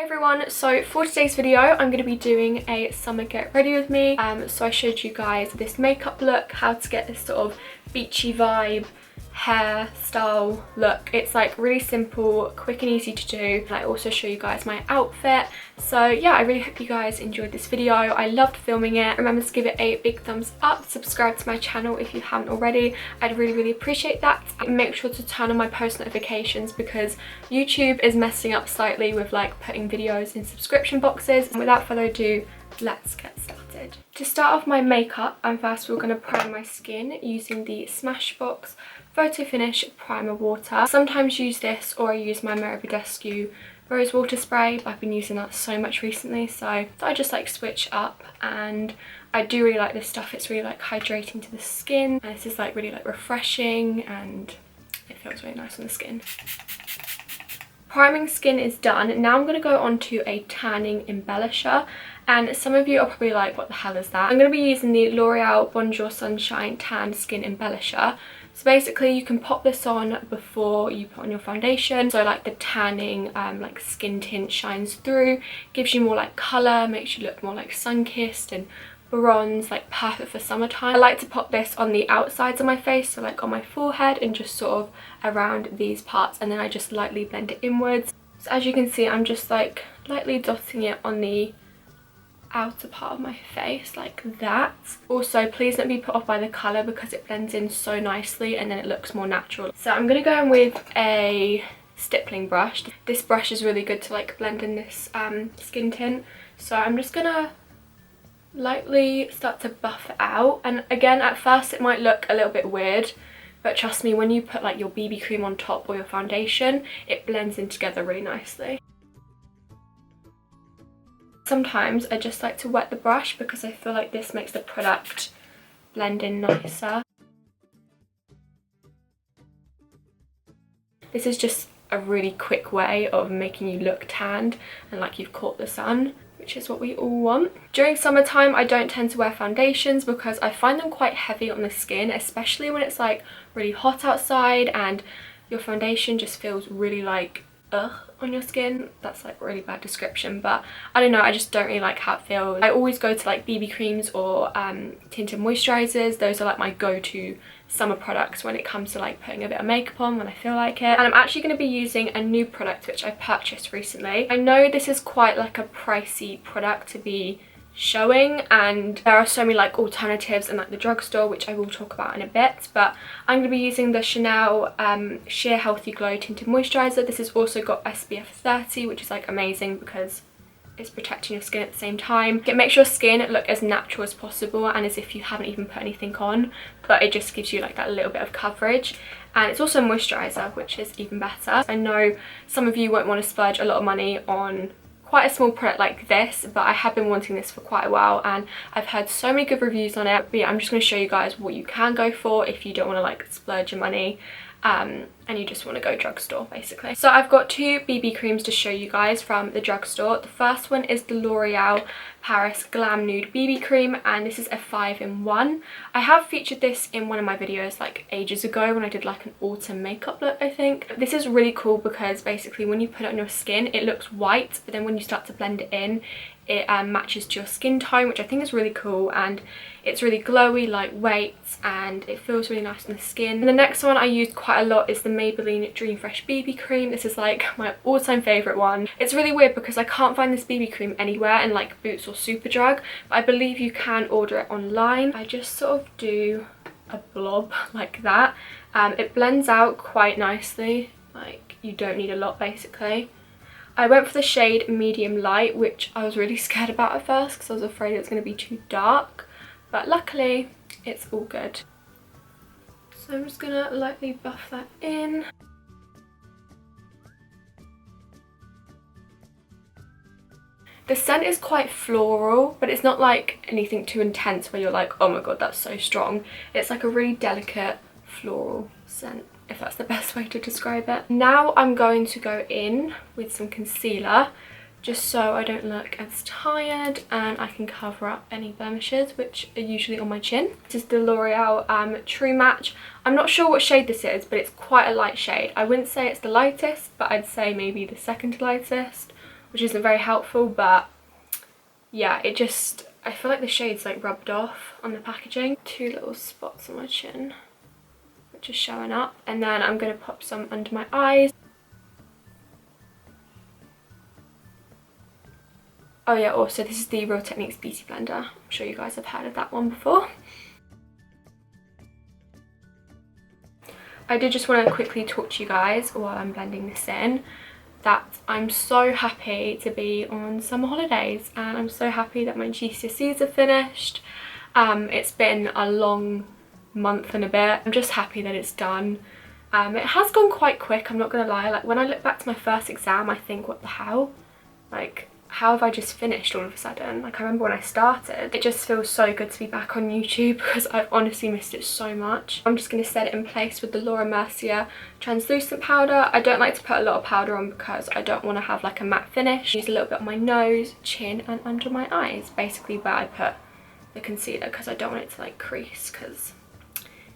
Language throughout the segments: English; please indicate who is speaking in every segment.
Speaker 1: Hi everyone, so for today's video I'm going to be doing a summer get ready with me. So I showed you guys this makeup look, how to get this sort of beachy vibe hairstyle look. It's like really simple, quick and easy to do. I also show you guys my outfit. So yeah, I really hope you guys enjoyed this video. I loved filming it. Remember to give it a big thumbs up, subscribe to my channel if you haven't already. I'd really appreciate that. And make sure to turn on my post notifications because YouTube is messing up slightly with like putting videos in subscription boxes. And without further ado, let's get started. To start off my makeup, first we're going to prime my skin using the Smashbox Photo Finish Primer Water. Sometimes use this or I use my Meridescu Rose Water Spray, but I've been using that so much recently, so I thought I'd just like switch up. And I do really like this stuff. It's really like hydrating to the skin, and this is like really like refreshing and it feels really nice on the skin. Priming skin is done. Now I'm going to go on to a tanning embellisher, and some of you are probably like, what the hell is that? I'm going to be using the L'Oreal Bonjour Sunshine Tan Skin Embellisher. So basically you can pop this on before you put on your foundation, so like the tanning like skin tint shines through, gives you more like colour, makes you look more like sun-kissed and bronze, like perfect for summertime. I like to pop this on the outsides of my face, so like on my forehead and just sort of around these parts, and then I just lightly blend it inwards. So as you can see, I'm just like lightly dotting it on the outer part of my face like that. Also, please don't be put off by the colour because it blends in so nicely and then it looks more natural. So I'm going to go in with a stippling brush. This brush is really good to like blend in this skin tint. So I'm just going to lightly start to buff it out, and again at first it might look a little bit weird, but trust me, when you put like your BB cream on top or your foundation, it blends in together really nicely. Sometimes I just like to wet the brush because I feel like this makes the product blend in nicer. This is just a really quick way of making you look tanned and like you've caught the sun, which is what we all want. During summertime I don't tend to wear foundations because I find them quite heavy on the skin, especially when it's like really hot outside and your foundation just feels really like ugh on your skin. That's like a really bad description, but I don't know, I just don't really like how it feels. I always go to like BB creams or tinted moisturizers. Those are like my go-to summer products when it comes to like putting a bit of makeup on when I feel like it. And I'm actually going to be using a new product which I purchased recently. I know this is quite like a pricey product to be showing, and there are so many like alternatives in like the drugstore, which I will talk about in a bit, but I'm going to be using the Chanel Sheer Healthy Glow Tinted Moisturizer. This has also got SPF 30, which is like amazing because it's protecting your skin at the same time. It makes your skin look as natural as possible and as if you haven't even put anything on, but it just gives you like that little bit of coverage. And it's also a moisturizer, which is even better. I know some of you won't want to splurge a lot of money on quite a small product like this, but I have been wanting this for quite a while and I've heard so many good reviews on it. But yeah, I'm just going to show you guys what you can go for if you don't want to like splurge your money and you just want to go drugstore basically. So I've got two BB creams to show you guys from the drugstore. The first one is the L'Oreal Paris Glam Nude BB Cream, and this is a 5-in-1. I have featured this in one of my videos like ages ago when I did like an autumn makeup look, I think. This is really cool because basically when you put it on your skin it looks white, but then when you start to blend it in, it matches to your skin tone, which I think is really cool, and it's really glowy, lightweight, and it feels really nice on the skin. And the next one I use quite a lot is the Maybelline Dream Fresh BB Cream. This is like my all-time favourite one. It's really weird because I can't find this BB cream anywhere in like Boots or Superdrug, but I believe you can order it online. I just sort of do a blob like that. It blends out quite nicely, like you don't need a lot basically. I went for the shade Medium Light, which I was really scared about at first because I was afraid it was going to be too dark, but luckily it's all good. So I'm just going to lightly buff that in. The scent is quite floral, but it's not like anything too intense where you're like, oh my god, that's so strong. It's like a really delicate floral scent, if that's the best way to describe it. Now I'm going to go in with some concealer just so I don't look as tired and I can cover up any blemishes which are usually on my chin. This is the L'Oreal True Match. I'm not sure what shade this is, but it's quite a light shade. I wouldn't say it's the lightest, but I'd say maybe the second lightest which isn't very helpful, but yeah, it just, I feel like the shade's like rubbed off on the packaging. 2 little spots on my chin, which is showing up. And then I'm going to pop some under my eyes. Oh yeah, also this is the Real Techniques Beauty Blender. I'm sure you guys have heard of that one before. I did just want to quickly talk to you guys while I'm blending this in that I'm so happy to be on summer holidays, and I'm so happy that my GCSEs are finished. It's been a long month and a bit. I'm just happy that it's done. It has gone quite quick, I'm not gonna lie. Like when I look back to my first exam, I think, what the hell? Like, how have I just finished all of a sudden? Like, I remember when I started. It just feels so good to be back on YouTube because I've honestly missed it so much. I'm just going to set it in place with the Laura Mercier translucent powder. I don't like to put a lot of powder on because I don't want to have like a matte finish. Use a little bit on my nose, chin and under my eyes, basically where I put the concealer, because I don't want it to like crease, because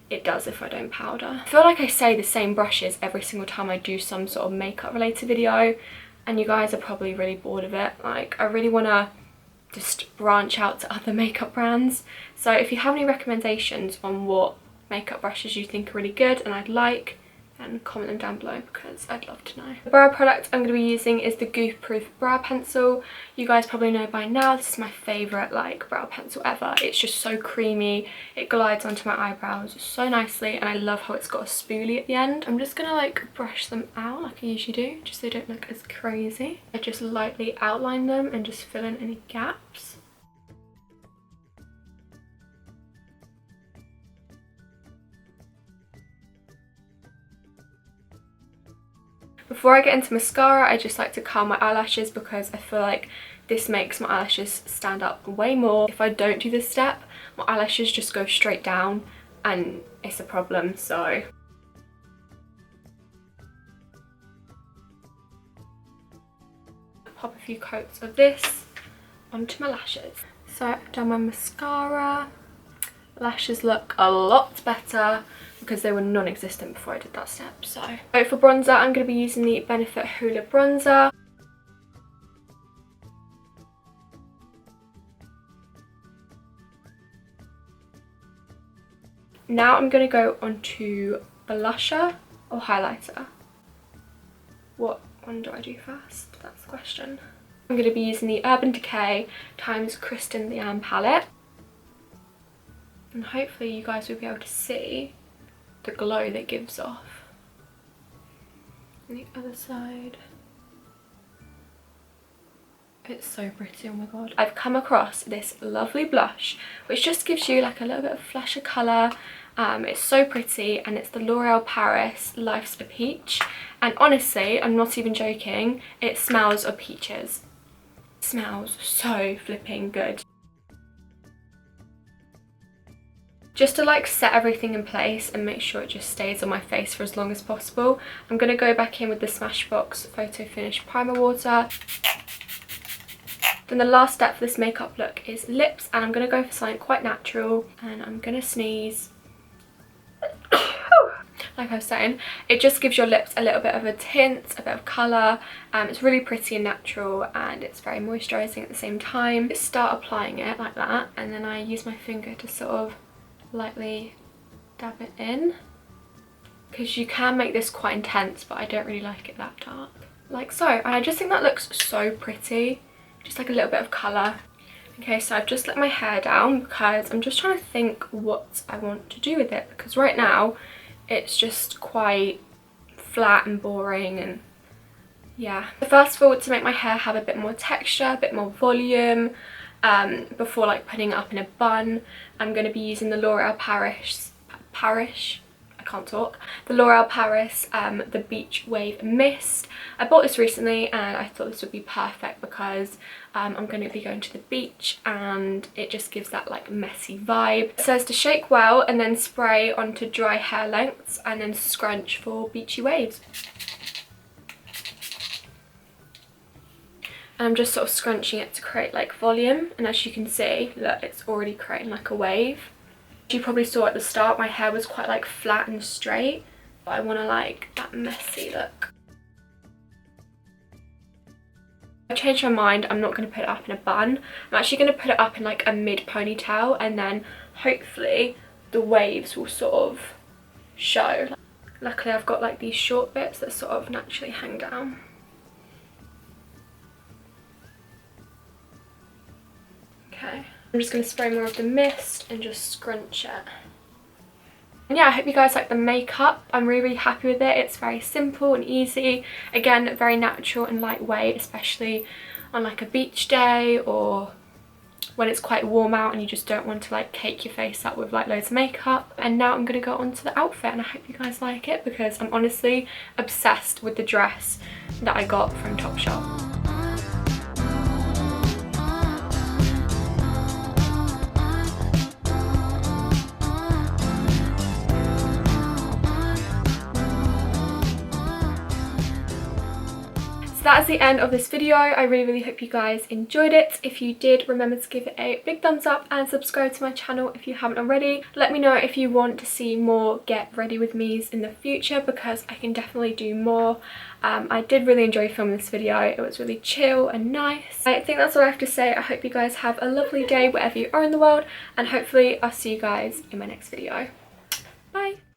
Speaker 1: it does if I don't powder. I feel like I say the same brushes every single time I do some sort of makeup related video, and you guys are probably really bored of it. Like, I really want to just branch out to other makeup brands. So if you have any recommendations on what makeup brushes you think are really good and I'd like, then comment them down below because I'd love to know. The brow product I'm going to be using is the Goof Proof Brow Pencil. You guys probably know by now this is my favourite like brow pencil ever. It's just so creamy, it glides onto my eyebrows so nicely, and I love how it's got a spoolie at the end. I'm just going to like brush them out like I usually do, just so they don't look as crazy. I just lightly outline them and just fill in any gaps. Before I get into mascara, I just like to curl my eyelashes because I feel like this makes my eyelashes stand up way more. If I don't do this step, my eyelashes just go straight down and it's a problem, so. Pop a few coats of this onto my lashes. So I've done my mascara. Lashes look a lot better because they were non-existent before I did that step. So for bronzer, I'm going to be using the Benefit Hoola bronzer. Now I'm going to go onto blusher or highlighter. What one do I do first? That's the question. I'm going to be using the Urban Decay times Kristen Leanne palette. And hopefully you guys will be able to see the glow that gives off. And the other side. It's so pretty, oh my god. I've come across this lovely blush which just gives you like a little bit of flash of colour. It's so pretty, and it's the L'Oreal Paris Life's a Peach. And honestly, I'm not even joking, it smells of peaches. It smells so flipping good. Just to like set everything in place and make sure it just stays on my face for as long as possible, I'm going to go back in with the Smashbox Photo Finish Primer Water. Then the last step for this makeup look is lips, and I'm going to go for something quite natural, and I'm going to sneeze. Like I was saying, it just gives your lips a little bit of a tint, a bit of colour. It's really pretty and natural, and it's very moisturising at the same time. Just start applying it like that, and then I use my finger to sort of lightly dab it in, because you can make this quite intense, but I don't really like it that dark. Like so, and I just think that looks so pretty, just like a little bit of colour. Okay, so I've just let my hair down because I'm just trying to think what I want to do with it, because right now it's just quite flat and boring, and yeah. So first of all, to make my hair have a bit more texture, a bit more volume, before like putting it up in a bun, I'm going to be using the L'Oreal Paris, the L'Oreal Paris, the Beach Wave Mist. I bought this recently and I thought this would be perfect because I'm going to be going to the beach, and it just gives that like messy vibe. It says to shake well and then spray onto dry hair lengths and then scrunch for beachy waves. And I'm just sort of scrunching it to create like volume, and as you can see, look, it's already creating like a wave. You probably saw at the start my hair was quite like flat and straight, but I want to like that messy look. I've changed my mind. I'm not going to put it up in a bun. I'm actually going to put it up in like a mid ponytail, and then hopefully the waves will sort of show. Luckily I've got like these short bits that sort of naturally hang down. Okay, I'm just going to spray more of the mist and just scrunch it. And yeah, I hope you guys like the makeup. I'm really, really happy with it. It's very simple and easy. Again, very natural and lightweight, especially on like a beach day or when it's quite warm out and you just don't want to like cake your face up with like loads of makeup. And now I'm going to go on to the outfit, and I hope you guys like it because I'm honestly obsessed with the dress that I got from Topshop. That is the end of this video. I really, really hope you guys enjoyed it. If you did, remember to give it a big thumbs up and subscribe to my channel if you haven't already. Let me know if you want to see more get ready with me's in the future, because I can definitely do more. I did really enjoy filming this video. It was really chill and nice. I think that's all I have to say. I hope you guys have a lovely day wherever you are in the world, and hopefully I'll see you guys in my next video. Bye!